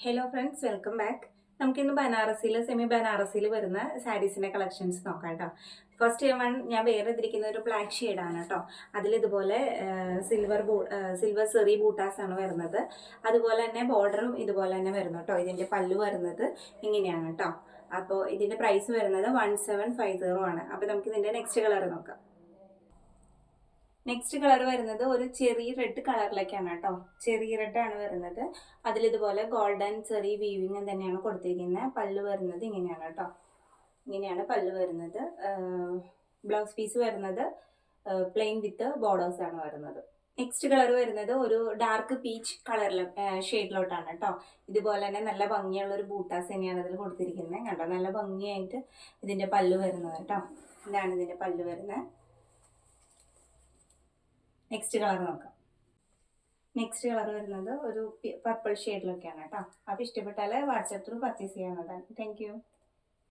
Hello friends, welcome back. നമുക്കിന്ന് ബനാറസിയിൽ semi ബനാറസിയിൽ വരുന്ന സാരീസിൻ്റെ collections നോക്കാം കേട്ടോ. ഫസ്റ്റ് ഞാൻ വേറെ ഇതിരിക്കുന്ന ഒരു ബ്ലാക്ക് ഷെയ്ഡാണ് കേട്ടോ. അതിലിതുപോലെ സിൽവർ സെറി ബൂട്ടാസ് ആണ് വരുന്നത്. അതുപോലെ തന്നെ ബോർഡറും ഇതുപോലെ തന്നെ വരുന്നു കേട്ടോ. ഇതിൻ്റെ പല്ലു വരുന്നത് ഇങ്ങനെയാണ് കേട്ടോ. അപ്പോൾ ഇതിൻ്റെ പ്രൈസ് വരുന്നത് 1750 ആണ്. അപ്പോൾ നമുക്ക് ഇതിൻ്റെ നെക്സ്റ്റ് കളർ നോക്കാം. നെക്സ്റ്റ് കളർ വരുന്നത് ഒരു ചെറിയ റെഡ് കളറിലേക്കാണ് കേട്ടോ. ചെറിയ റെഡ് ആണ് വരുന്നത്. അതിലിതുപോലെ ഗോൾഡൻ ചെറിയ വീവിങ് തന്നെയാണ് കൊടുത്തിരിക്കുന്നത്. പല്ല് വരുന്നത് ഇങ്ങനെയാണ് കേട്ടോ. ഇങ്ങനെയാണ് പല്ല് വരുന്നത്. ബ്ലൗസ് പീസ് വരുന്നത് പ്ലെയിൻ വിത്ത് ബോർഡേഴ്സ് ആണ് വരുന്നത്. നെക്സ്റ്റ് കളർ വരുന്നത് ഒരു ഡാർക്ക് പീച്ച് ഷെയ്ഡിലോട്ടാണ് കേട്ടോ. ഇതുപോലെ തന്നെ നല്ല ഭംഗിയുള്ള ഒരു ബൂട്ടാസ് തന്നെയാണ് ഇതിൽ കൊടുത്തിരിക്കുന്നത്. കണ്ടോ, നല്ല ഭംഗിയായിട്ട് ഇതിൻ്റെ പല്ല് വരുന്നത് കേട്ടോ. ഇതാണ് ഇതിൻ്റെ പല്ല് വരുന്നത്. നെക്സ്റ്റ് കളർ നോക്കാം. നെക്സ്റ്റ് കളർ വരുന്നത് ഒരു പർപ്പിൾ ഷെയ്ഡിലൊക്കെയാണ് കേട്ടോ. അപ്പോൾ ഇഷ്ടപ്പെട്ടാൽ വാട്സാപ്പ് ത്രൂ പർച്ചേസ് ചെയ്യാവുന്നതാണ്. താങ്ക്